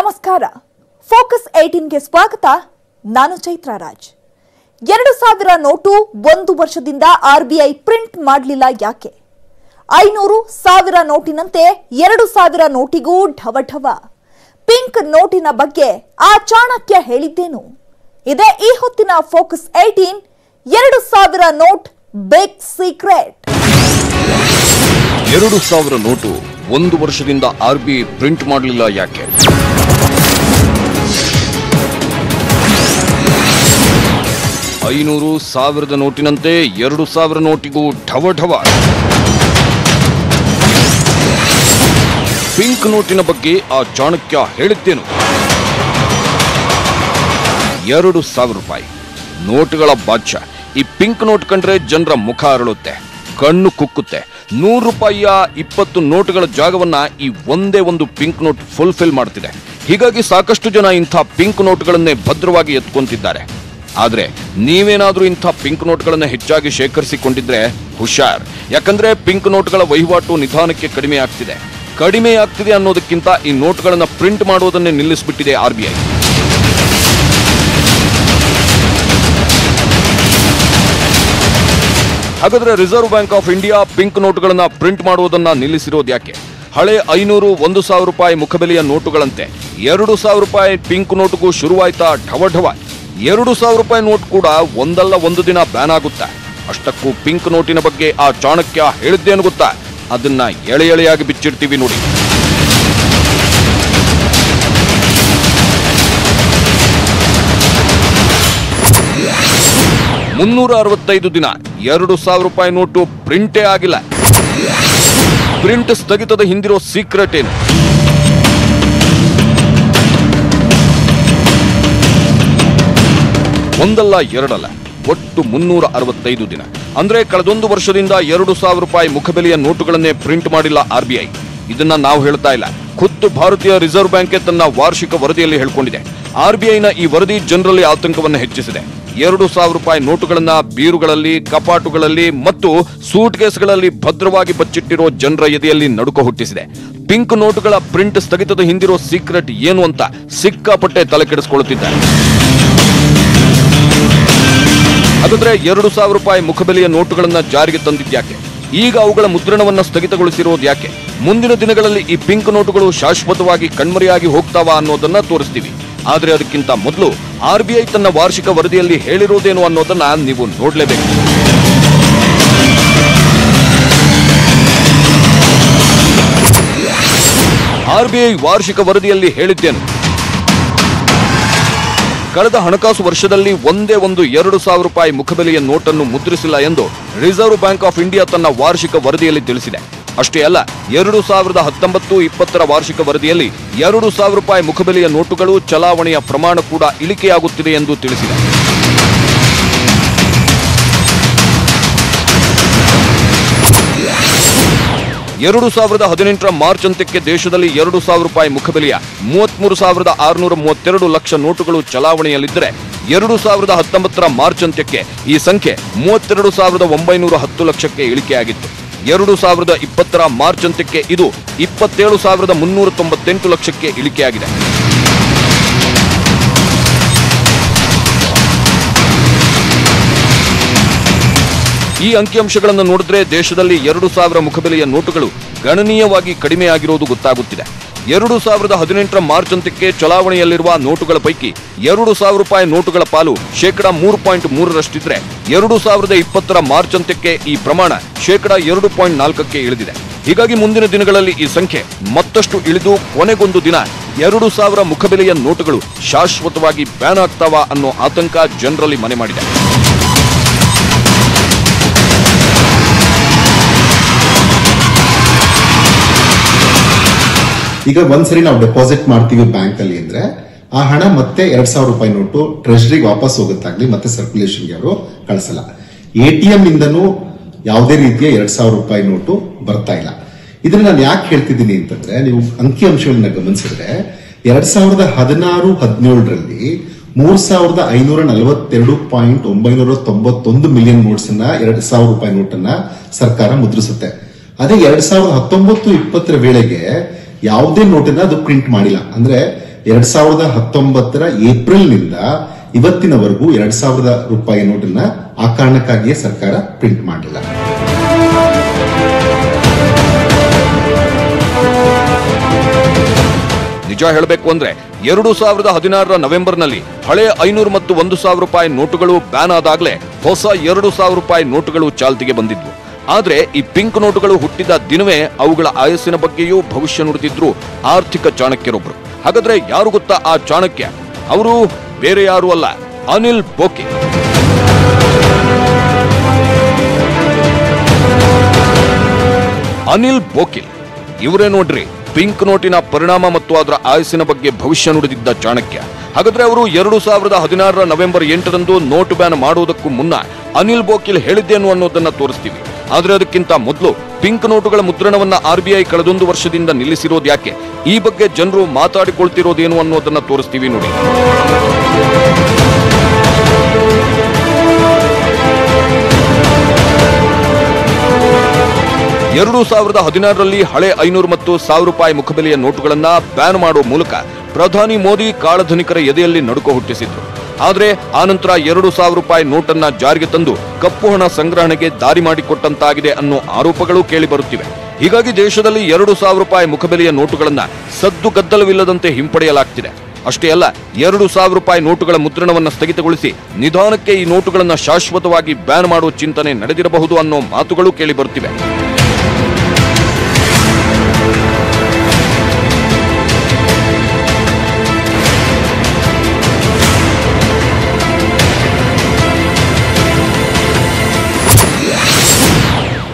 ನಮಸ್ಕಾರ. ಫೋಕಸ್ 18ಗೆ ಸ್ವಾಗತ. ನಾನು ಚೈತ್ರ ರಾಜ್. 2000 ನೋಟು 1 ವರ್ಷದಿಂದ ಆರ್ಬಿಐ ಪ್ರಿಂಟ್ ಮಾಡಲಿಲ್ಲ ಯಾಕೆ? 500, 1000 ನೋಟಿನಂತೆ 2000 ನೋಟಿಗೂ ಢವಢವ. ಪಿಂಕ್ ನೋಟಿನ ಬಗ್ಗೆ ಆ ಚಾಣಕ್ಯ ಹೇಳಿದ್ದೇನು? ಇದೇ ಈ ಹೊತ್ತಿನ focus 18. 2000 note big secret. 2000 note 1 ವರ್ಷದಿಂದ ಆರ್ಬಿಐ ಪ್ರಿಂಟ್ ಮಾಡಲಿಲ್ಲ ಯಾಕೆ? 500, 1000 ನೋಟಿನಂತೆ 2000 ನೋಟಿಗೂ ಢವಢವ. ಪಿಂಕ್ ನೋಟಿನ ಬಗ್ಗೆ ಆ ಚಾಣಕ್ಯ ಹೇಳಿದ್ದೇನು? 2000 ರೂಪಾಯಿ ನೋಟುಗಳ ಬಾದ್ಶಾ. ಈ ಪಿಂಕ್ ನೋಟ್ ಕಂಡ್ರೆ ಜನರ ಮುಖ ಅರಳುತ್ತೆ, ಕಣ್ಣು ಕುಕ್ಕುತ್ತೆ. 100 ರೂಪಾಯಿಯ 20 ನೋಟುಗಳ ಜಾಗವನ್ನ ಈ ಒಂದೇ ಒಂದು ಪಿಂಕ್ ನೋಟ್ ಫುಲ್ಫಿಲ್ ಮಾಡ್ತಿದೆ. ಹೀಗಾಗಿ ಸಾಕಷ್ಟು ಜನ ಇಂಥ ಪಿಂಕ್ ನೋಟ್ಗಳನ್ನೇ ಭದ್ರವಾಗಿ ಎತ್ಕೊಂತಿದ್ದಾರೆ. ಆದ್ರೆ ನೀವೇನಾದ್ರೂ ಇಂಥ ಪಿಂಕ್ ನೋಟ್ಗಳನ್ನ ಹೆಚ್ಚಾಗಿ ಶೇಖರಿಸಿಕೊಂಡಿದ್ರೆ ಹುಷಾರ್. ಯಾಕಂದ್ರೆ ಪಿಂಕ್ ನೋಟ್ಗಳ ವಹಿವಾಟು ನಿಧಾನಕ್ಕೆ ಕಡಿಮೆ ಆಗ್ತಿದೆ ಅನ್ನೋದಕ್ಕಿಂತ ಈ ನೋಟ್ಗಳನ್ನ ಪ್ರಿಂಟ್ ಮಾಡುವುದನ್ನೇ ನಿಲ್ಲಿಸಿಬಿಟ್ಟಿದೆ ಆರ್ಬಿಐ. ಹಾಗಾದ್ರೆ Reserve Bank of India pink ನೋಟುಗಳನ್ನ ಪ್ರಿಂಟ್ ಮಾಡುವುದನ್ನ ನಿಲ್ಲಿಸಿರೋದು ಯಾಕೆ? ಹಳೆ 500, 1000 ರೂಪಾಯಿ ಮುಖಬೆಲೆಯ ನೋಟುಗಳಂತೆ 2000 ರೂಪಾಯಿ ಪಿಂಕ್ ನೋಟುಗೂ ಶುರುವಾಯ್ತಾ ಢವಢವ. 2000 ರೂಪಾಯಿ ನೋಟ್ ಕೂಡ ಒಂದಲ್ಲ ಒಂದು ದಿನ ಬ್ಯಾನ್ ಆಗುತ್ತೆ. ಅಷ್ಟಕ್ಕೂ ಪಿಂಕ್ ನೋಟಿನ ಬಗ್ಗೆ ಆ ಚಾಣಕ್ಯ ಹೇಳಿದ್ದೇನು ಗೊತ್ತಾ? ಅದನ್ನ ಎಳೆ ಎಳೆಯಾಗಿ ಬಿಚ್ಚಿಡ್ತೀವಿ ನೋಡಿ. $365 ದಿನ 2000 ರೂಪಾಯಿ ನೋಟು ಪ್ರಿಂಟೇ ಆಗಿಲ್ಲ. ಪ್ರಿಂಟ್ ಸ್ಥಗಿತದ ಹಿಂದಿರೋ ಸೀಕ್ರೆಟ್ ಏನು? ಒಂದಲ್ಲ ಎರಡಲ್ಲ, ಒಟ್ಟು 365 ದಿನ. ಅಂದ್ರೆ ಕಳೆದೊಂದು ವರ್ಷದಿಂದ 2000 ರೂಪಾಯಿ ಮುಖಬೆಲೆಯ ನೋಟುಗಳನ್ನೇ ಪ್ರಿಂಟ್ ಮಾಡಿಲ್ಲ ಆರ್ಬಿಐ. ಇದನ್ನ ನಾವು ಹೇಳ್ತಾ ಇಲ್ಲ, ಖುದ್ದು ಭಾರತೀಯ ರಿಸರ್ವ್ ಬ್ಯಾಂಕ್ ತನ್ನ ವಾರ್ಷಿಕ ವರದಿಯಲ್ಲಿ ಹೇಳ್ಕೊಂಡಿದೆ. ಆರ್ಬಿಐನ ಈ ವರದಿ ಜನರಲ್ಲಿ ಆತಂಕವನ್ನು ಹೆಚ್ಚಿಸಿದೆ. 2000 ರೂಪಾಯಿ ನೋಟುಗಳನ್ನ ಬೀರುಗಳಲ್ಲಿ, ಕಪಾಟುಗಳಲ್ಲಿ ಮತ್ತು ಸೂಟ್ ಕೇಸ್ಗಳಲ್ಲಿ ಭದ್ರವಾಗಿ ಬಚ್ಚಿಟ್ಟಿರೋ ಜನರ ಎದೆಯಲ್ಲಿ ನಡುಕ ಹುಟ್ಟಿಸಿದೆ. ಪಿಂಕ್ ನೋಟುಗಳ ಪ್ರಿಂಟ್ ಸ್ಥಗಿತದ ಹಿಂದಿರೋ ಸೀಕ್ರೆಟ್ ಏನು ಅಂತ ಸಿಕ್ಕಾಪಟ್ಟೆ ತಲೆ ಕೆಡಿಸಿಕೊಳ್ಳುತ್ತಿದ್ದಾರೆ. ಹಾಗಾದ್ರೆ 2000 ರೂಪಾಯಿ ಮುಖಬೆಲೆಯ ನೋಟುಗಳನ್ನ ಜಾರಿಗೆ ತಂದಿದ್ಯಾಕೆ? ಈಗ ಅವುಗಳ ಮುದ್ರಣವನ್ನ ಸ್ಥಗಿತಗೊಳಿಸಿರೋದು ಯಾಕೆ? ಮುಂದಿನ ದಿನಗಳಲ್ಲಿ ಈ ಪಿಂಕ್ ನೋಟುಗಳು ಶಾಶ್ವತವಾಗಿ ಕಣ್ಮರೆಯಾಗಿ ಹೋಗ್ತಾವಾ ಅನ್ನೋದನ್ನ ತೋರಿಸ್ತೀವಿ. ಆದ್ರೆ ಅದಕ್ಕಿಂತ ಮೊದಲು ಆರ್ಬಿಐ ತನ್ನ ವಾರ್ಷಿಕ ವರದಿಯಲ್ಲಿ ಹೇಳಿರೋದೇನು ಅನ್ನೋದನ್ನ ನೀವು ನೋಡ್ಲೇಬೇಕು. ಆರ್ಬಿಐ ವಾರ್ಷಿಕ ವರದಿಯಲ್ಲಿ ಹೇಳಿದ್ದೇನು? ಕಳೆದ ಹಣಕಾಸು ವರ್ಷದಲ್ಲಿ ಒಂದೇ ಒಂದು 2000 ರೂಪಾಯಿ ಮುಖಬೆಲೆಯ ನೋಟನ್ನು ಮುದ್ರಿಸಿಲ್ಲ ಎಂದು ರಿಸರ್ವ್ ಬ್ಯಾಂಕ್ ಆಫ್ ಇಂಡಿಯಾ ತನ್ನ ವಾರ್ಷಿಕ ವರದಿಯಲ್ಲಿ ತಿಳಿಸಿದೆ. ಅಷ್ಟೇ ಅಲ್ಲ, 2019-20 ವಾರ್ಷಿಕ ವರದಿಯಲ್ಲಿ 2000 ರೂಪಾಯಿ ಮುಖಬೆಲೆಯ ನೋಟುಗಳು ಚಲಾವಣೆಯ ಪ್ರಮಾಣ ಕೂಡ ಇಳಿಕೆಯಾಗುತ್ತಿದೆ ಎಂದು ತಿಳಿಸಿದೆ. ಮಾರ್ಚ್ ಅಂತ್ಯಕ್ಕೆ ದೇಶದಲ್ಲಿ 2000 ರೂಪಾಯಿ ಮುಖಬೆಲೆಯ 33,632 ಲಕ್ಷ ನೋಟುಗಳು ಚಲಾವಣೆಯಲ್ಲಿದ್ದರೆ 2019 ಮಾರ್ಚ್ ಅಂತ್ಯಕ್ಕೆ ಈ ಸಂಖ್ಯೆ 32,910 ಲಕ್ಷಕ್ಕೆ ಇಳಿಕೆಯಾಗಿತ್ತು. 2020 ಮಾರ್ಚ್ ಅಂತ್ಯಕ್ಕೆ ಇದು 27,398 ಲಕ್ಷಕ್ಕೆ ಇಳಿಕೆಯಾಗಿದೆ. ಈ ಅಂಕಿಅಂಶಗಳನ್ನು ನೋಡಿದ್ರೆ ದೇಶದಲ್ಲಿ 2000 ಮುಖಬೆಲೆಯ ನೋಟುಗಳು ಗಣನೀಯವಾಗಿ ಕಡಿಮೆಯಾಗಿರುವುದು ಗೊತ್ತಾಗುತ್ತಿದೆ. 2018 ಮಾರ್ಚ್ ಅಂತ್ಯಕ್ಕೆ ಚಲಾವಣೆಯಲ್ಲಿರುವ ನೋಟುಗಳ ಪೈಕಿ 2000 ರೂಪಾಯಿ ನೋಟುಗಳ ಪಾಲು 3.3%ರಷ್ಟಿದ್ರೆ 2020 ಮಾರ್ಚ್ ಅಂತ್ಯಕ್ಕೆ ಈ ಪ್ರಮಾಣ 2.4%ಕ್ಕೆ ಇಳಿದಿದೆ. ಹೀಗಾಗಿ ಮುಂದಿನ ದಿನಗಳಲ್ಲಿ ಈ ಸಂಖ್ಯೆ ಮತ್ತಷ್ಟು ಇಳಿದು ಕೊನೆಗೊಂದು ದಿನ 2000 ಮುಖಬೆಲೆಯ ನೋಟುಗಳು ಶಾಶ್ವತವಾಗಿ ಬ್ಯಾನ್ ಆಗ್ತಾವಾ ಅನ್ನೋ ಆತಂಕ ಜನರಲ್ಲಿ ಮನೆ ಮಾಡಿದೆ. ಈಗ ಒಂದ್ಸರಿ ನಾವು ಡೆಪಾಸಿಟ್ ಮಾಡ್ತೀವಿ ಬ್ಯಾಂಕ್ ಅಲ್ಲಿ ಅಂದ್ರೆ ಆ ಹಣ ಮತ್ತೆ 2000 ರೂಪಾಯಿ ನೋಟು ಟ್ರೆಜರಿಗೆ ವಾಪಸ್ ಹೋಗುತ್ತಾಗ್ಲಿ ಮತ್ತೆ ಸರ್ಕ್ಯುಲೇಷನ್ಗೆ ಅವರು ಕಳಿಸಲ್ಲ. ಎಟಿಎಂ ಇಂದನೂ ಯಾವುದೇ ರೀತಿಯ 2000 ರೂಪಾಯಿ ನೋಟು ಬರ್ತಾ ಇಲ್ಲ. ಇದನ್ನ ನಾನು ಯಾಕೆ ಹೇಳ್ತಿದ್ದೀನಿ ಅಂತಂದ್ರೆ, ನೀವು ಅಂಕಿಅಂಶಗಳನ್ನ ಗಮನಿಸಿದ್ರೆ 2016-17ರಲ್ಲಿ 3,542.991 ಮಿಲಿಯನ್ ನೋಟ್ಸ್ ಅನ್ನ 2000 ರೂಪಾಯಿ ನೋಟನ್ನ ಸರ್ಕಾರ ಮುದ್ರಿಸುತ್ತೆ. ಅದೇ 2019-20 ವೇಳೆಗೆ ಯಾವುದೇ ನೋಟನ್ನ ಅದು ಪ್ರಿಂಟ್ ಮಾಡಿಲ್ಲ. ಅಂದ್ರೆ 2019 ಏಪ್ರಿಲ್ನಿಂದ ಇವತ್ತಿನವರೆಗೂ 2000 ರೂಪಾಯಿ ನೋಟನ್ನ ಆ ಕಾರಣಕ್ಕಾಗಿಯೇ ಸರ್ಕಾರ ಪ್ರಿಂಟ್ ಮಾಡಲಿಲ್ಲ. ನಿಜ ಹೇಳಬೇಕು ಅಂದ್ರೆ 2016 ನವೆಂಬರ್ನಲ್ಲಿ ಹಳೆ 500 ಮತ್ತು 1000 ರೂಪಾಯಿ ನೋಟುಗಳು ಬ್ಯಾನ್ ಆದಾಗಲೇ ಹೊಸ 2000 ರೂಪಾಯಿ ನೋಟುಗಳು ಚಾಲ್ತಿಗೆ ಬಂದಿದ್ವು. ಆದ್ರೆ ಈ ಪಿಂಕ್ ನೋಟುಗಳು ಹುಟ್ಟಿದ ದಿನವೇ ಅವುಗಳ ಆಯಸ್ಸಿನ ಬಗ್ಗೆಯೂ ಭವಿಷ್ಯ ನುಡಿದಿದ್ರು ಆರ್ಥಿಕ ಚಾಣಕ್ಯರೊಬ್ರು. ಹಾಗಾದ್ರೆ ಯಾರು ಗೊತ್ತಾ ಆ ಚಾಣಕ್ಯ? ಅವರು ಬೇರೆ ಯಾರು ಅಲ್ಲ, ಅನಿಲ್ ಬೋಕಿಲ್. ಅನಿಲ್ ಬೋಕಿಲ್ ಇವರೇ ನೋಡ್ರಿ ಪಿಂಕ್ ನೋಟಿನ ಪರಿಣಾಮ ಮತ್ತು ಅದರ ಆಯಸ್ಸಿನ ಬಗ್ಗೆ ಭವಿಷ್ಯ ನುಡಿದಿದ್ದ ಚಾಣಕ್ಯ. ಹಾಗಾದ್ರೆ ಅವರು 2016 ನವೆಂಬರ್ 8ರಂದು ನೋಟ್ ಬ್ಯಾನ್ ಮಾಡುವುದಕ್ಕೂ ಮುನ್ನ ಅನಿಲ್ ಬೋಕಿಲ್ ಹೇಳಿದ್ದೇನು ಅನ್ನೋದನ್ನ ತೋರಿಸ್ತೀವಿ. ಆದ್ರೆ ಅದಕ್ಕಿಂತ ಮೊದಲು ಪಿಂಕ್ ನೋಟುಗಳ ಮುದ್ರಣವನ್ನ RBI ಕಳೆದೊಂದು ವರ್ಷದಿಂದ ನಿಲ್ಲಿಸಿರೋದು ಯಾಕೆ, ಈ ಬಗ್ಗೆ ಜನರು ಮಾತಾಡಿಕೊಳ್ತಿರೋದೇನು ಅನ್ನೋದನ್ನ ತೋರಿಸ್ತೀವಿ ನೋಡಿ. 2016ರಲ್ಲಿ ಹಳೆ 500 ಮತ್ತು 1000 ರೂಪಾಯಿ ಮುಖಬೆಲೆಯ ನೋಟುಗಳನ್ನ ಬ್ಯಾನ್ ಮಾಡುವ ಮೂಲಕ ಪ್ರಧಾನಿ ಮೋದಿ ಕಾಳಧನಿಕರ ಎದೆಯಲ್ಲಿ ನಡುಕ ಹುಟ್ಟಿಸಿದ್ರು. ಆದರೆ ಆನಂತರ 2000 ರೂಪಾಯಿ ನೋಟನ್ನ ಜಾರಿಗೆ ತಂದು ಕಪ್ಪು ಹಣ ಸಂಗ್ರಹಣೆಗೆ ದಾರಿ ಮಾಡಿಕೊಟ್ಟಂತಾಗಿದೆ ಅನ್ನೋ ಆರೋಪಗಳು ಕೇಳಿ ಬರುತ್ತಿವೆ. ಹೀಗಾಗಿ ದೇಶದಲ್ಲಿ 2000 ರೂಪಾಯಿ ಮುಖಬೆಲೆಯ ನೋಟುಗಳನ್ನ ಸದ್ದು ಗದ್ದಲವಿಲ್ಲದಂತೆ ಹಿಂಪಡೆಯಲಾಗ್ತಿದೆ. ಅಷ್ಟೇ ಅಲ್ಲ, 2000 ರೂಪಾಯಿ ನೋಟುಗಳ ಮುದ್ರಣವನ್ನು ಸ್ಥಗಿತಗೊಳಿಸಿ ನಿಧಾನಕ್ಕೆ ಈ ನೋಟುಗಳನ್ನ ಶಾಶ್ವತವಾಗಿ ಬ್ಯಾನ್ ಮಾಡುವ ಚಿಂತನೆ ನಡೆದಿರಬಹುದು ಅನ್ನೋ ಮಾತುಗಳು ಕೇಳಿ ಬರುತ್ತಿವೆ.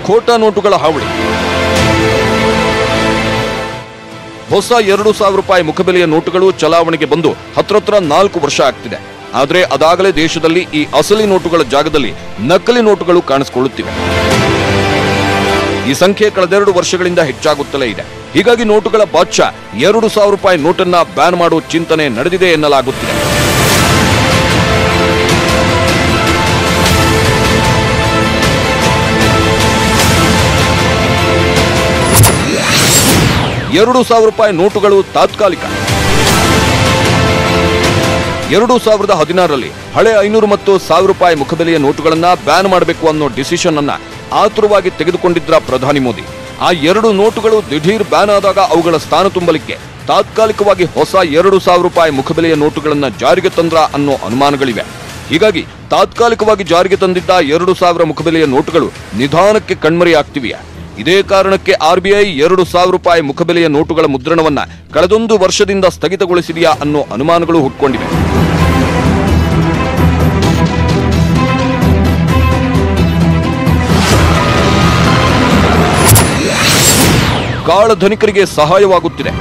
ಖೋಟಾ ನೋಟುಗಳ ಹಾವಳಿ. ಹೊಸ 2000 ರೂಪಾಯಿ ಮುಖಬೆಲೆಯ ನೋಟುಗಳು ಚಲಾವಣೆಗೆ ಬಂದು ಹತ್ರ 4 ವರ್ಷ ಆಗ್ತಿದೆ. ಆದರೆ ಅದಾಗಲೇ ದೇಶದಲ್ಲಿ ಈ ಅಸಲಿ ನೋಟುಗಳ ಜಾಗದಲ್ಲಿ ನಕಲಿ ನೋಟುಗಳು ಕಾಣಿಸಿಕೊಳ್ಳುತ್ತಿವೆ. ಈ ಸಂಖ್ಯೆ ಕಳೆದೆರಡು ವರ್ಷಗಳಿಂದ ಹೆಚ್ಚಾಗುತ್ತಲೇ ಇದೆ. ಹೀಗಾಗಿ ನೋಟುಗಳ ಬಾದ್ಶಾ 2000 ರೂಪಾಯಿ ನೋಟನ್ನ ಬ್ಯಾನ್ ಮಾಡುವ ಚಿಂತನೆ ನಡೆದಿದೆ ಎನ್ನಲಾಗುತ್ತಿದೆ. ₹2000 ನೋಟುಗಳು ತಾತ್ಕಾಲಿಕ. 2016ರಲ್ಲಿ ಹಳೆ 500 ಮತ್ತು 1000 ರೂಪಾಯಿ ಮುಖಬೆಲೆಯ ನೋಟುಗಳನ್ನ ಬ್ಯಾನ್ ಮಾಡಬೇಕು ಅನ್ನೋ ಡಿಸಿಷನ್ ಅನ್ನ ಆತುರವಾಗಿ ತೆಗೆದುಕೊಂಡಿದ್ರ ಪ್ರಧಾನಿ ಮೋದಿ. ಆ 2 ನೋಟುಗಳು ದಿಢೀರ್ ಬ್ಯಾನ್ ಆದಾಗ ಅವುಗಳ ಸ್ಥಾನ ತುಂಬಲಿಕ್ಕೆ ತಾತ್ಕಾಲಿಕವಾಗಿ ಹೊಸ 2000 ರೂಪಾಯಿ ಮುಖಬೆಲೆಯ ನೋಟುಗಳನ್ನ ಜಾರಿಗೆ ತಂದ್ರ ಅನ್ನೋ ಅನುಮಾನಗಳಿವೆ. ಹೀಗಾಗಿ ತಾತ್ಕಾಲಿಕವಾಗಿ ಜಾರಿಗೆ ತಂದಿದ್ದ 2000 ಮುಖಬೆಲೆಯ ನೋಟುಗಳು ನಿಧಾನಕ್ಕೆ ಕಣ್ಮರೆಯಾಗ್ತಿವೆಯಾ? ಇದೇ ಕಾರಣಕ್ಕೆ RBI 2000 ರೂಪಾಯಿ ಮುಖಬೆಲೆಯ ನೋಟುಗಳ ಮುದ್ರಣವನ್ನ ಕಳೆದೊಂದು ವರ್ಷದಿಂದ ಸ್ಥಗಿತಗೊಳಿಸಿದೆಯಾ ಅನ್ನೋ ಅನುಮಾನಗಳು ಹುಟ್ಕೊಂಡಿವೆ. ಕಾಳಧನಿಕರಿಗೆ ಸಹಾಯವಾಗುತ್ತಿದೆ.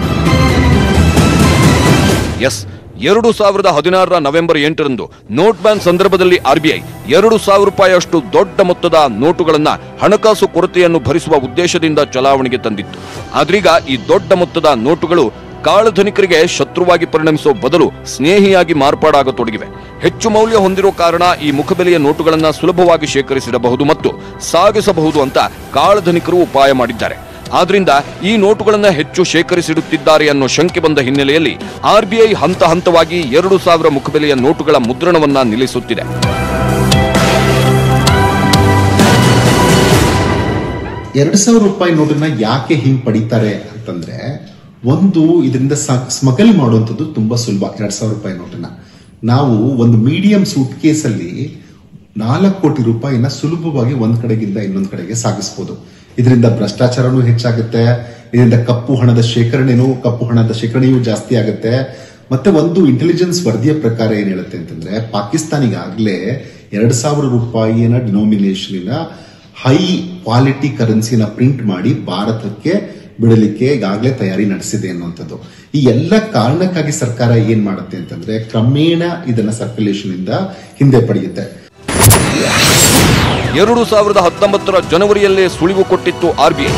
ಎಸ್, 2016 ನವೆಂಬರ್ 8ರಂದು ನೋಟ್ ಬ್ಯಾನ್ ಸಂದರ್ಭದಲ್ಲಿ RBI 2000 ರೂಪಾಯಿ ಅಷ್ಟು ದೊಡ್ಡ ಮೊತ್ತದ ನೋಟುಗಳನ್ನ ಹಣಕಾಸು ಕೊರತೆಯನ್ನು ಭರಿಸುವ ಉದ್ದೇಶದಿಂದ ಚಲಾವಣೆಗೆ ತಂದಿತ್ತು. ಆದ್ರೀಗ ಈ ದೊಡ್ಡ ಮೊತ್ತದ ನೋಟುಗಳು ಕಾಳಧನಿಕರಿಗೆ ಶತ್ರುವಾಗಿ ಪರಿಣಮಿಸುವ ಬದಲು ಸ್ನೇಹಿಯಾಗಿ ಮಾರ್ಪಾಡಾಗತೊಡಗಿವೆ. ಹೆಚ್ಚು ಮೌಲ್ಯ ಹೊಂದಿರುವ ಕಾರಣ ಈ ಮುಖಬೆಲೆಯ ನೋಟುಗಳನ್ನ ಸುಲಭವಾಗಿ ಶೇಖರಿಸಿಡಬಹುದು ಮತ್ತು ಸಾಗಿಸಬಹುದು ಅಂತ ಕಾಳಧನಿಕರು ಉಪಾಯ ಮಾಡಿದ್ದಾರೆ. ಆದ್ರಿಂದ ಈ ನೋಟುಗಳನ್ನ ಹೆಚ್ಚು ಶೇಖರಿಸಿಡುತ್ತಿದ್ದಾರೆ ಅನ್ನೋ ಶಂಕೆ ಬಂದ ಹಿನ್ನೆಲೆಯಲ್ಲಿ RBI ಹಂತ ಹಂತವಾಗಿ 2000 ಮುಖಬೆಲೆಯ ನೋಟುಗಳ ಮುದ್ರಣವನ್ನ ನಿಲ್ಲಿಸುತ್ತಿದೆ. ₹2000 ನೋಟನ್ನ ಯಾಕೆ ಹಿಂಪಡಿತಾರೆ ಅಂತಂದ್ರೆ, ಒಂದು ಇದರಿಂದ ಸ್ಮಗಲ್ ಮಾಡುವಂಥದ್ದು ತುಂಬಾ ಸುಲಭ. 2000 ರೂಪಾಯಿ ನೋಟನ್ನ ನಾವು ಒಂದು ಮೀಡಿಯಂ ಸೂಟ್ ಕೇಸಲ್ಲಿ 4 ಕೋಟಿ ರೂಪಾಯಿನ ಸುಲಭವಾಗಿ ಒಂದ್ ಕಡೆಗಿಂದ ಇನ್ನೊಂದ್ ಕಡೆಗೆ ಸಾಗಿಸಬಹುದು. ಇದರಿಂದ ಭ್ರಷ್ಟಾಚಾರನೂ ಹೆಚ್ಚಾಗುತ್ತೆ, ಇದರಿಂದ ಕಪ್ಪು ಹಣದ ಶೇಖರಣೆಯೂ ಜಾಸ್ತಿ ಆಗುತ್ತೆ. ಮತ್ತೆ ಒಂದು ಇಂಟೆಲಿಜೆನ್ಸ್ ವರದಿಯ ಪ್ರಕಾರ ಏನ್ ಹೇಳುತ್ತೆ ಅಂತಂದ್ರೆ, ಪಾಕಿಸ್ತಾನಿಗಾಗ್ಲೇ 2000 ರೂಪಾಯಿನ ಡಿನೋಮಿನೇಷನ್ ಹೈ ಕ್ವಾಲಿಟಿ ಕರೆನ್ಸಿನ ಪ್ರಿಂಟ್ ಮಾಡಿ ಭಾರತಕ್ಕೆ ಬಿಡಲಿಕ್ಕೆ ಈಗಾಗಲೇ ತಯಾರಿ ನಡೆಸಿದೆ ಅನ್ನುವಂಥದ್ದು. ಈ ಎಲ್ಲ ಕಾರಣಕ್ಕಾಗಿ ಸರ್ಕಾರ ಏನ್ ಮಾಡುತ್ತೆ ಅಂತಂದ್ರೆ, ಕ್ರಮೇಣ ಇದನ್ನ ಸರ್ಕ್ಯುಲೇಷನ್ ಇಂದ ಹಿಂದೆ ಪಡೆಯುತ್ತೆ. 2019 ಜನವರಿಯಲ್ಲೇ ಸುಳಿವು ಕೊಟ್ಟಿತ್ತು RBI.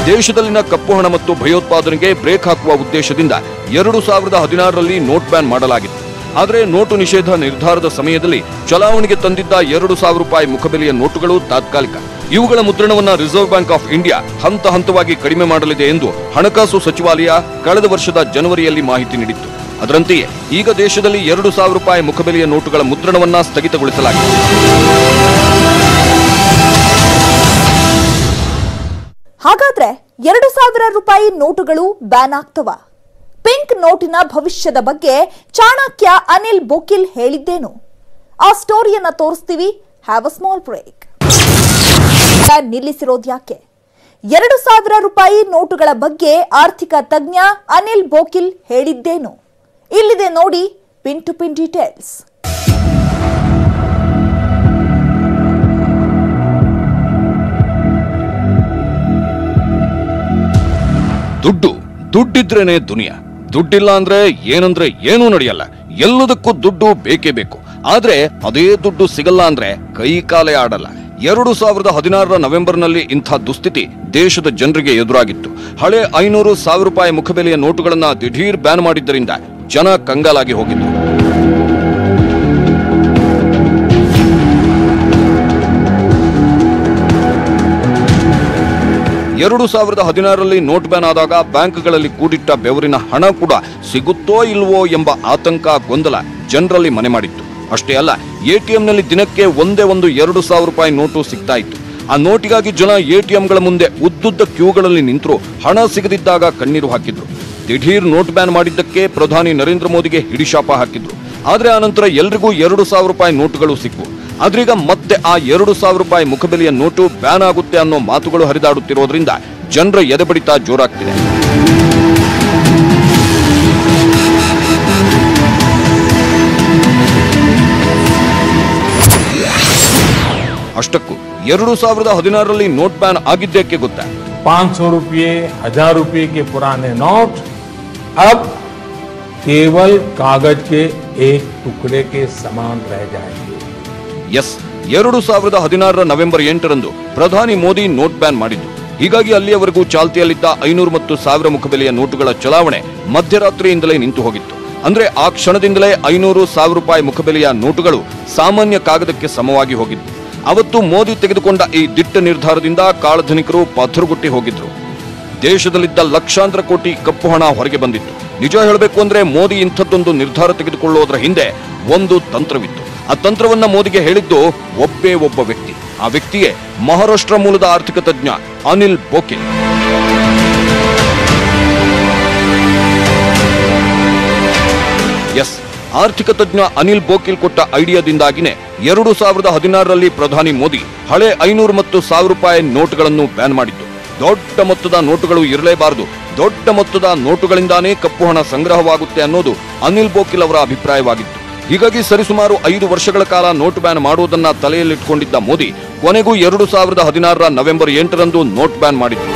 ದೇಶದಲ್ಲಿನ ಕಪ್ಪು ಹಣ ಮತ್ತು ಭಯೋತ್ಪಾದನೆಗೆ ಬ್ರೇಕ್ ಹಾಕುವ ಉದ್ದೇಶದಿಂದ 2016ರಲ್ಲಿ ನೋಟ್ ಬ್ಯಾನ್ ಮಾಡಲಾಗಿತ್ತು. ಆದರೆ ನೋಟು ನಿಷೇಧ ನಿರ್ಧಾರದ ಸಮಯದಲ್ಲಿ ಚಲಾವಣೆಗೆ ತಂದಿದ್ದ 2000 ರೂಪಾಯಿ ಮುಖಬೆಲೆಯ ನೋಟುಗಳು ತಾತ್ಕಾಲಿಕ. ಇವುಗಳ ಮುದ್ರಣವನ್ನ ರಿಸರ್ವ್ ಬ್ಯಾಂಕ್ ಆಫ್ ಇಂಡಿಯಾ ಹಂತ ಹಂತವಾಗಿ ಕಡಿಮೆ ಮಾಡಲಿದೆ ಎಂದು ಹಣಕಾಸು ಸಚಿವಾಲಯ ಕಳೆದ ವರ್ಷದ ಜನವರಿಯಲ್ಲಿ ಮಾಹಿತಿ ನೀಡಿತ್ತು. ಅದರಂತೆಯೇ ಈಗ ದೇಶದಲ್ಲಿ 2,000 ರೂಪಾಯಿ ಮುಖಬೆಲೆಯ ನೋಟುಗಳ ಮುದ್ರಣವನ್ನ ಸ್ಥಗಿತಗೊಳಿಸಲಾಗಿದೆ. ಹಾಗಾದ್ರೆ 2,000 ರೂಪಾಯಿ ನೋಟುಗಳು ಬ್ಯಾನ್ ಆಗ್ತವ? ಪಿಂಕ್ ನೋಟಿನ ಭವಿಷ್ಯದ ಬಗ್ಗೆ ಚಾಣಕ್ಯ ಅನಿಲ್ ಬೋಕಿಲ್ ಹೇಳಿದ್ದೇನು? ಆ ಸ್ಟೋರಿಯನ್ನ ತೋರಿಸ್ತೀವಿ. Have a small break. ನಿಲ್ಲಿಸಿರೋದ್ಯಾಕೆ? 2,000 ರೂಪಾಯಿ ನೋಟುಗಳ ಬಗ್ಗೆ ಆರ್ಥಿಕ ತಜ್ಞ ಅನಿಲ್ ಬೋಕಿಲ್ ಹೇಳಿದ್ದೇನು? ಇಲ್ಲಿದೆ ನೋಡಿ ಪಿನ್ ಟು ಪಿನ್ ಡೀಟೇಲ್ಸ್. ದುಡ್ಡಿದ್ರೇನೆ ದುನಿಯಾ. ದುಡ್ಡಿಲ್ಲ ಅಂದ್ರೆ ಏನಂದ್ರೆ ಏನೂ ನಡೆಯಲ್ಲ. ಎಲ್ಲದಕ್ಕೂ ದುಡ್ಡು ಬೇಕೇ ಬೇಕು. ಆದ್ರೆ ಅದೇ ದುಡ್ಡು ಸಿಗಲ್ಲ ಅಂದ್ರೆ ಕೈ ಕಾಲೇ ಆಡಲ್ಲ. 2016 ನವೆಂಬರ್ನಲ್ಲಿ ಇಂಥ ದುಸ್ಥಿತಿ ದೇಶದ ಜನರಿಗೆ ಎದುರಾಗಿತ್ತು. ಹಳೆ 500, 1000 ರೂಪಾಯಿ ಮುಖಬೆಲೆಯ ನೋಟುಗಳನ್ನ ದಿಢೀರ್ ಬ್ಯಾನ್ ಮಾಡಿದ್ದರಿಂದ ಜನ ಕಂಗಾಲಾಗಿ ಹೋಗಿದ್ರು. ಎರಡು 2016ರಲ್ಲಿ ನೋಟ್ ಬ್ಯಾನ್ ಆದಾಗ ಬ್ಯಾಂಕ್ಗಳಲ್ಲಿ ಕೂಡಿಟ್ಟ ಬೆವರಿನ ಹಣ ಕೂಡ ಸಿಗುತ್ತೋ ಇಲ್ವೋ ಎಂಬ ಆತಂಕ, ಗೊಂದಲ ಜನರಲ್ಲಿ ಮನೆ ಮಾಡಿತ್ತು. ಅಷ್ಟೇ ಅಲ್ಲ, ಎಟಿಎಂನಲ್ಲಿ ದಿನಕ್ಕೆ ಒಂದೇ ಒಂದು 2,000 ರೂಪಾಯಿ ನೋಟು ಸಿಗ್ತಾ ಇತ್ತು. ಆ ನೋಟಿಗಾಗಿ ಜನ ಎಟಿಎಂಗಳ ಮುಂದೆ ಉದ್ದುದ್ದ ಕ್ಯೂಗಳಲ್ಲಿ ನಿಂತರು ಹಣ ಸಿಗದಿದ್ದಾಗ ಕಣ್ಣೀರು ಹಾಕಿದ್ರು. ದಿಢೀರ್ ನೋಟ್ ಬ್ಯಾನ್ ಮಾಡಿದ್ದಕ್ಕೆ ಪ್ರಧಾನಿ ನರೇಂದ್ರ ಮೋದಿಗೆ ಹಿಡಿಶಾಪ ಹಾಕಿದ್ರು. ಆದ್ರೆ ಆನಂತರ ಎಲ್ರಿಗೂ 2,000 ರೂಪಾಯಿ ನೋಟುಗಳು ಸಿಕ್ವು. ಆದ್ರೀಗ ಮತ್ತೆ ಆ 2,000 ರೂಪಾಯಿ ಮುಖಬೆಲೆಯ ನೋಟು ಬ್ಯಾನ್ ಆಗುತ್ತೆ ಅನ್ನೋ ಮಾತುಗಳು ಹರಿದಾಡುತ್ತಿರೋದ್ರಿಂದ ಜನರ ಎದೆಬಡಿತ ಜೋರಾಗ್ತಿದೆ. ಅಷ್ಟಕ್ಕೂ 2016ರಲ್ಲಿ ನೋಟ್ ಬ್ಯಾನ್ ಆಗಿದ್ದಕ್ಕೆ ಗೊತ್ತಾ? 500 रुपये, 1000 रुपये के पुराने नोट अब केवल कागज के एक टुकड़े के समान रह जाएंगे. ಎಸ್, 2016 ನವೆಂಬರ್ 8ರಂದು ಪ್ರಧಾನಿ ಮೋದಿ ನೋಟ್ ಬ್ಯಾನ್ ಮಾಡಿದ್ದು. ಹೀಗಾಗಿ ಅಲ್ಲಿಯವರೆಗೂ ಚಾಲ್ತಿಯಲ್ಲಿದ್ದ 500 ಮತ್ತು 1000 ಮುಖಬೆಲೆಯ ನೋಟುಗಳ ಚಲಾವಣೆ ಮಧ್ಯರಾತ್ರಿಯಿಂದಲೇ ನಿಂತು ಹೋಗಿತ್ತು. ಅಂದ್ರೆ ಆ ಕ್ಷಣದಿಂದಲೇ 500, 1000 ರೂಪಾಯಿ ಮುಖಬೆಲೆಯ ನೋಟುಗಳು ಸಾಮಾನ್ಯ ಕಾಗದಕ್ಕೆ ಸಮವಾಗಿ ಹೋಗಿದ್ದು. ಅವತ್ತು ಮೋದಿ ತೆಗೆದುಕೊಂಡ ಈ ದಿಟ್ಟ ನಿರ್ಧಾರದಿಂದ ಕಾಳಧನಿಕರು ಪಥರುಗುಟ್ಟಿ ಹೋಗಿದ್ರು. ದೇಶದಲ್ಲಿದ್ದ ಲಕ್ಷಾಂತರ ಕೋಟಿ ಕಪ್ಪು ಹಣ ಹೊರಗೆ ಬಂದಿತ್ತು. ನಿಜ ಹೇಳಬೇಕು ಅಂದ್ರೆ ಮೋದಿ ಇಂಥದ್ದೊಂದು ನಿರ್ಧಾರ ತೆಗೆದುಕೊಳ್ಳೋದ್ರ ಹಿಂದೆ ಒಂದು ತಂತ್ರವಿತ್ತು. ಆ ತಂತ್ರವನ್ನ ಮೋದಿಗೆ ಹೇಳಿದ್ದು ಒಬ್ಬ ವ್ಯಕ್ತಿ. ಆ ವ್ಯಕ್ತಿಯೇ ಮಹಾರಾಷ್ಟ್ರ ಮೂಲದ ಆರ್ಥಿಕ ತಜ್ಞ ಅನಿಲ್ ಬೋಕಿಲ್. ಎಸ್, ಆರ್ಥಿಕ ತಜ್ಞ ಅನಿಲ್ ಬೋಕಿಲ್ ಕೊಟ್ಟ ಐಡಿಯಾದಿಂದಾಗಿನೇ 2016ರಲ್ಲಿ ಪ್ರಧಾನಿ ಮೋದಿ ಹಳೆ 500 ಮತ್ತು 1000 ರೂಪಾಯಿ ನೋಟುಗಳನ್ನು ಬ್ಯಾನ್ ಮಾಡಿದ್ದು. ದೊಡ್ಡ ಮೊತ್ತದ ನೋಟುಗಳು ಇರಲೇಬಾರದು, ದೊಡ್ಡ ಮೊತ್ತದ ನೋಟುಗಳಿಂದಾನೇ ಕಪ್ಪು ಹಣ ಸಂಗ್ರಹವಾಗುತ್ತೆ ಅನ್ನೋದು ಅನಿಲ್ ಬೋಕಿಲ್ ಅವರ ಅಭಿಪ್ರಾಯವಾಗಿತ್ತು. ಹೀಗಾಗಿ ಸರಿಸುಮಾರು 5 ವರ್ಷಗಳ ಕಾಲ ನೋಟ್ ಬ್ಯಾನ್ ಮಾಡುವುದನ್ನ ತಲೆಯಲ್ಲಿಟ್ಟುಕೊಂಡಿದ್ದ ಮೋದಿ ಕೊನೆಗೂ 2016 ನವೆಂಬರ್ 8ರಂದು ನೋಟ್ ಬ್ಯಾನ್ ಮಾಡಿದ್ರು.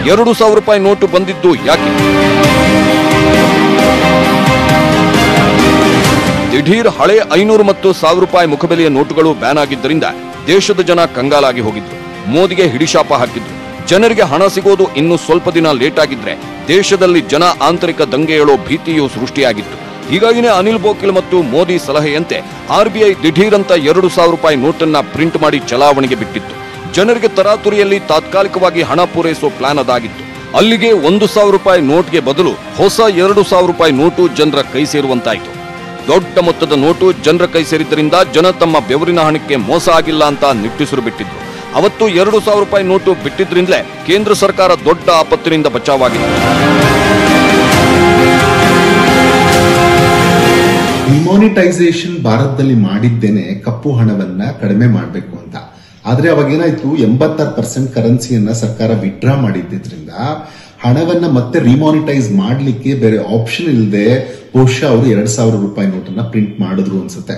₹2,000 ನೋಟು ಬಂದಿದ್ದು ಯಾಕೆ? ದಿಢೀರ್ ಹಳೆ 500 ಮತ್ತು 1000 ರೂಪಾಯಿ ಮುಖಬೆಲೆಯ ನೋಟುಗಳು ಬ್ಯಾನ್ ಆಗಿದ್ದರಿಂದ ದೇಶದ ಜನ ಕಂಗಾಲಾಗಿ ಹೋಗಿದ್ರು. ಮೋದಿಗೆ ಹಿಡಿಶಾಪ ಹಾಕಿದ್ರು. ಜನರಿಗೆ ಹಣ ಸಿಗೋದು ಇನ್ನು ಸ್ವಲ್ಪ ದಿನ ಲೇಟ್ ಆಗಿದ್ರೆ ದೇಶದಲ್ಲಿ ಜನ ಆಂತರಿಕ ದಂಗೆ ಏಳೋ ಭೀತಿಯೂ ಸೃಷ್ಟಿಯಾಗಿತ್ತು. ಹೀಗಾಗಿನೇ ಅನಿಲ್ ಬೋಕಿಲ್ ಮತ್ತು ಮೋದಿ ಸಲಹೆಯಂತೆ RBI ದಿಢೀರಂತ 2,000 ರೂಪಾಯಿ ನೋಟನ್ನ ಪ್ರಿಂಟ್ ಮಾಡಿ ಚಲಾವಣೆಗೆ ಬಿಟ್ಟಿತ್ತು. ಜನರಿಗೆ ತರಾತುರಿಯಲ್ಲಿ ತಾತ್ಕಾಲಿಕವಾಗಿ ಹಣ ಪೂರೈಸೋ ಪ್ಲಾನ್ ಅದಾಗಿತ್ತು. ಅಲ್ಲಿಗೆ 1,000 ರೂಪಾಯಿ ನೋಟ್ಗೆ ಬದಲು ಹೊಸ 2,000 ರೂಪಾಯಿ ನೋಟು ಜನರ ಕೈ ಸೇರುವಂತಾಯಿತು. ದೊಡ್ಡ ಮೊತ್ತದ ನೋಟು ಜನರ ಕೈ ಸೇರಿದ್ದರಿಂದ ಜನ ತಮ್ಮ ಬೆವರಿನ ಹಣಕ್ಕೆ ಮೋಸ ಆಗಿಲ್ಲ ಅಂತ ನಿಟ್ಟುಸಿರು ಬಿಟ್ಟಿದ್ರು. ಅವತ್ತು 2,000 ರೂಪಾಯಿ ನೋಟು ಬಿಟ್ಟಿದ್ರಿಂದಲೇ ಕೇಂದ್ರ ಸರ್ಕಾರ ದೊಡ್ಡ ಆಪತ್ತಿನಿಂದ ಬಚಾವಾಗಿತ್ತು. ಡಿಮಾನಿಟೈಸೇಷನ್ ಭಾರತದಲ್ಲಿ ಮಾಡಿದ್ದೇನೆ ಕಪ್ಪು ಹಣವನ್ನ ಕಡಿಮೆ ಮಾಡಬೇಕು ಅಂತ. ಆದ್ರೆ ಅವಾಗ ಏನಾಯ್ತು, 86% ಕರೆನ್ಸಿಯನ್ನ ಸರ್ಕಾರ ವಿಡ್ರಾ ಮಾಡಿದ್ರಿಂದ ಹಣವನ್ನ ಮತ್ತೆ ರಿಮಾನಿಟೈಸ್ ಮಾಡ್ಲಿಕ್ಕೆ ಬೇರೆ ಆಪ್ಷನ್ ಇಲ್ಲದೆ ಬಹುಶಃ ಅವರು 2,000 ರೂಪಾಯಿ ನೋಟನ್ನ ಪ್ರಿಂಟ್ ಮಾಡಿದ್ರು ಅನ್ಸುತ್ತೆ.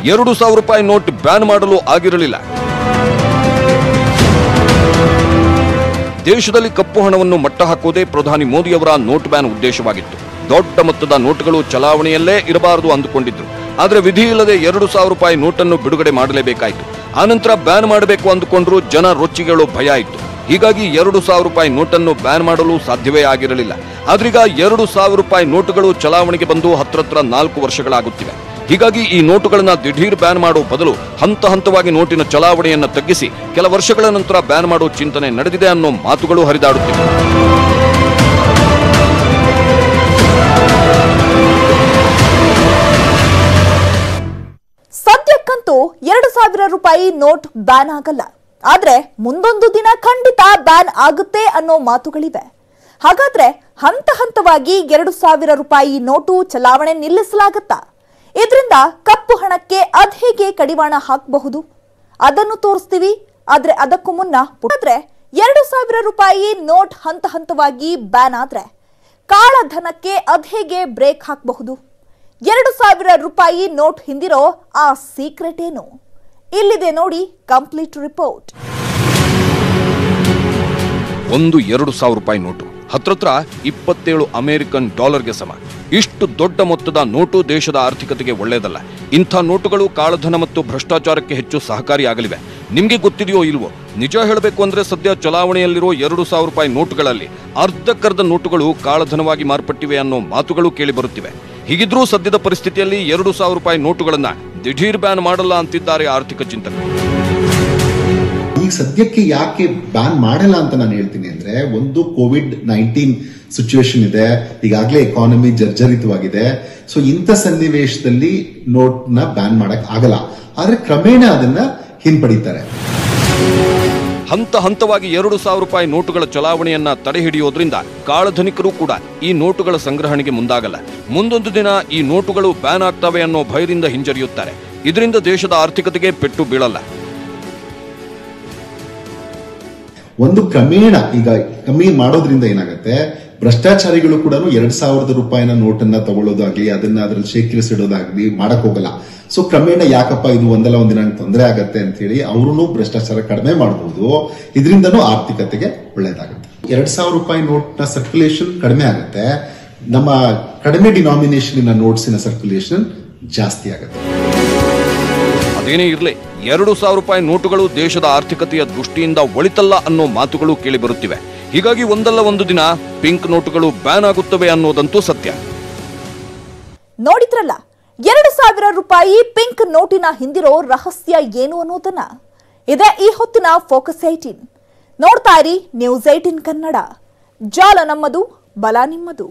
2,000 ರೂಪಾಯಿ ನೋಟ್ ಬ್ಯಾನ್ ಮಾಡಲು ಆಗಿರಲಿಲ್ಲ. ದೇಶದಲ್ಲಿ ಕಪ್ಪು ಹಣವನ್ನು ಮಟ್ಟ ಹಾಕುವುದೇ ಪ್ರಧಾನಿ ಮೋದಿ ಅವರ ನೋಟ್ ಬ್ಯಾನ್ ಉದ್ದೇಶವಾಗಿತ್ತು. ದೊಡ್ಡ ಮೊತ್ತದ ನೋಟುಗಳು ಚಲಾವಣೆಯಲ್ಲೇ ಇರಬಾರದು ಅಂದುಕೊಂಡಿದ್ರು. ಆದ್ರೆ ವಿಧಿ ಇಲ್ಲದೆ 2,000 ರೂಪಾಯಿ ನೋಟನ್ನು ಬಿಡುಗಡೆ ಮಾಡಲೇಬೇಕಾಯಿತು. ಆನಂತರ ಬ್ಯಾನ್ ಮಾಡಬೇಕು ಅಂದುಕೊಂಡ್ರು ಜನ ರೊಚ್ಚಿಗೇಳೋ ಭಯ ಇತ್ತು. ಹೀಗಾಗಿ 2,000 ರೂಪಾಯಿ ನೋಟನ್ನು ಬ್ಯಾನ್ ಮಾಡಲು ಸಾಧ್ಯವೇ ಆಗಿರಲಿಲ್ಲ. ಆದ್ರೀಗ 2,000 ರೂಪಾಯಿ ನೋಟುಗಳು ಚಲಾವಣೆಗೆ ಬಂದು ಹತ್ರ 4 ವರ್ಷಗಳಾಗುತ್ತಿವೆ. ಹೀಗಾಗಿ ಈ ನೋಟುಗಳನ್ನ ದಿಢೀರ್ ಬ್ಯಾನ್ ಮಾಡೋ ಬದಲು ಹಂತ ಹಂತವಾಗಿ ನೋಟಿನ ಚಲಾವಣೆಯನ್ನ ತಗ್ಗಿಸಿ ಕೆಲ ವರ್ಷಗಳ ನಂತರ ಬ್ಯಾನ್ ಮಾಡೋ ಚಿಂತನೆ ನಡೆದಿದೆ ಅನ್ನೋ ಮಾತುಗಳು ಹರಿದಾಡುತ್ತಿವೆ. ಸದ್ಯಕ್ಕಂತೂ 2,000 ರೂಪಾಯಿ ನೋಟ್ ಬ್ಯಾನ್ ಆಗಲ್ಲ. ಆದ್ರೆ ಮುಂದೊಂದು ದಿನ ಖಂಡಿತ ಬ್ಯಾನ್ ಆಗುತ್ತೆ ಅನ್ನೋ ಮಾತುಗಳಿವೆ. ಹಾಗಾದ್ರೆ ಹಂತ ಹಂತವಾಗಿ 2,000 ರೂಪಾಯಿ ನೋಟು ಚಲಾವಣೆ ನಿಲ್ಲಿಸಲಾಗುತ್ತಾ? ಇದರಿಂದ ಕಪ್ಪು ಹಣಕ್ಕೆ ಅದ್ಹೇಗೆ ಕಡಿವಾಣ ಹಾಕಬಹುದು ಅದನ್ನು ತೋರಿಸ್ತೀವಿ. ಆದ್ರೆ ಅದಕ್ಕೂ ಮುನ್ನ 2,000 ರೂಪಾಯಿ ನೋಟ್ ಹಂತ ಹಂತವಾಗಿ ಬ್ಯಾನ್ ಆದ್ರೆ ಕಾಳಧನಕ್ಕೆ ಅದ್ಹೇಗೆ ಬ್ರೇಕ್ ಹಾಕಬಹುದು? 2,000 ರೂಪಾಯಿ ನೋಟ್ ಹಿಂದಿರೋ ಆ ಸೀಕ್ರೆಟ್ ಏನು? ಇಲ್ಲಿದೆ ನೋಡಿ ಕಂಪ್ಲೀಟ್ ರಿಪೋರ್ಟ್. ಒಂದು 2,000 ರೂಪಾಯಿ ನೋಟು ಹತ್ರ 27 ಅಮೆರಿಕನ್ ಡಾಲರ್ಗೆ ಸಮ. ಇಷ್ಟು ದೊಡ್ಡ ಮೊತ್ತದ ನೋಟು ದೇಶದ ಆರ್ಥಿಕತೆಗೆ ಒಳ್ಳೆಯದಲ್ಲ. ಇಂಥ ನೋಟುಗಳು ಕಾಳಧನ ಮತ್ತು ಭ್ರಷ್ಟಾಚಾರಕ್ಕೆ ಹೆಚ್ಚು ಸಹಕಾರಿಯಾಗಲಿವೆ. ನಿಮ್ಗೆ ಗೊತ್ತಿದೆಯೋ ಇಲ್ವೋ, ನಿಜ ಹೇಳಬೇಕು ಅಂದ್ರೆ ಸದ್ಯ ಚಲಾವಣೆಯಲ್ಲಿರೋ 2,000 ರೂಪಾಯಿ ನೋಟುಗಳಲ್ಲಿ ಅರ್ಧಕ್ಕರ್ಧ ನೋಟುಗಳು ಕಾಳಧನವಾಗಿ ಮಾರ್ಪಟ್ಟಿವೆ ಅನ್ನೋ ಮಾತುಗಳು ಕೇಳಿ ಬರುತ್ತಿವೆ. ಹೀಗಿದ್ರೂ ಸದ್ಯದ ಪರಿಸ್ಥಿತಿಯಲ್ಲಿ 2,000 ರೂಪಾಯಿ ನೋಟುಗಳನ್ನ ದಿಢೀರ್ ಬ್ಯಾನ್ ಮಾಡಲ್ಲ ಅಂತಿದ್ದಾರೆ ಆರ್ಥಿಕ ಚಿಂತಕರು. ಈಗ ಸದ್ಯಕ್ಕೆ ಯಾಕೆ ಬ್ಯಾನ್ ಮಾಡಲ್ಲ ಅಂತ ನಾನು ಹೇಳ್ತೀನಿ ಅಂದ್ರೆ, ಒಂದು COVID-19 ಸಿಚುವೇಶನ್ ಇದೆ, ಈಗಾಗಲೇ ಎಕಾನಮಿ ಜರ್ಜರಿತವಾಗಿದೆ. ಸೊ ಇಂಥ ಸನ್ನಿವೇಶದಲ್ಲಿ ನೋಟ್ ನ ಬ್ಯಾನ್ ಮಾಡಕ್ ಆಗಲ್ಲ. ಆದ್ರೆ ಕ್ರಮೇಣ ಅದನ್ನ ಹಿಂಪಡಿತಾರೆ. ಹಂತ ಹಂತವಾಗಿ 2,000 ರೂಪಾಯಿ ನೋಟುಗಳ ಚಲಾವಣೆಯನ್ನ ತಡೆ ಹಿಡಿಯೋದ್ರಿಂದ ಕಾಳಧನಿಕರು ಕೂಡ ಈ ನೋಟುಗಳ ಸಂಗ್ರಹಣೆಗೆ ಮುಂದಾಗಲ್ಲ. ಮುಂದೊಂದು ದಿನ ಈ ನೋಟುಗಳು ಬ್ಯಾನ್ ಆಗ್ತವೆ ಅನ್ನೋ ಭಯದಿಂದ ಹಿಂಜರಿಯುತ್ತಾರೆ. ಇದರಿಂದ ದೇಶದ ಆರ್ಥಿಕತೆಗೆ ಪೆಟ್ಟು ಬೀಳಲ್ಲ. ಒಂದು ಕ್ರಮೇಣ ಈಗ ಕಮ್ಮಿ ಮಾಡೋದ್ರಿಂದ ಏನಾಗುತ್ತೆ, ಭ್ರಷ್ಟಾಚಾರಿಗಳು ಕೂಡ 2,000 ರೂಪಾಯಿನ ನೋಟನ್ನ ತಗೊಳ್ಳೋದಾಗ್ಲಿ ಅದನ್ನ ಅದ್ರಲ್ಲಿ ಶೇಖರಿಸಿಡೋದಾಗ್ಲಿ ಮಾಡಕ್ ಹೋಗಲ್ಲ. ಸೊ ಕ್ರಮೇಣ ಯಾಕಪ್ಪ ಇದು ಒಂದಲ್ಲ ಒಂದಿನ ತೊಂದರೆ ಆಗತ್ತೆ ಅಂತ ಹೇಳಿ ಅವರು ಭ್ರಷ್ಟಾಚಾರ ಕಡಿಮೆ ಮಾಡಬಹುದು. ಇದರಿಂದನೂ ಆರ್ಥಿಕತೆಗೆ ಒಳ್ಳೇದಾಗುತ್ತೆ. 2,000 ರೂಪಾಯಿ ನೋಟ್ ನ ಸರ್ಕ್ಯುಲೇಷನ್ ಕಡಿಮೆ ಆಗುತ್ತೆ. ನಮ್ಮ ಕಡಿಮೆ ಡಿನಾಮಿನೇಷನ್ ನೋಟ್ಸಿನ ಸರ್ಕ್ಯುಲೇಷನ್ ಜಾಸ್ತಿ ಆಗುತ್ತೆ. ಅದೇನೇ ಇರಲಿ, 2,000 ರೂಪಾಯಿ ನೋಟುಗಳು ದೇಶದ ಆರ್ಥಿಕತೆಯ ದೃಷ್ಟಿಯಿಂದ ಒಳಿತಲ್ಲ ಅನ್ನೋ ಮಾತುಗಳು ಕೇಳಿ ಬರುತ್ತಿವೆ. ಹೀಗಾಗಿ ಒಂದಲ್ಲ ಒಂದು ದಿನ ಪಿಂಕ್ ನೋಟುಗಳು ಬ್ಯಾನ್ ಆಗುತ್ತವೆ ಅನ್ನೋದಂತೂ ಸತ್ಯ. ನೋಡಿದ್ರಲ್ಲ, 2,000 ರೂಪಾಯಿ ಪಿಂಕ್ ನೋಟಿನ ಹಿಂದಿರೋ ರಹಸ್ಯ ಏನು ಅನ್ನೋದನ್ನ. ಇದೇ ಈ ಹೊತ್ತಿನ ಫೋಕಸ್ 18. ನೋಡ್ತಾ ಇರಿ ನ್ಯೂಸ್ 18 ಕನ್ನಡ. ಜಾಲ ನಮ್ಮದು, ಬಲ ನಿಮ್ಮದು.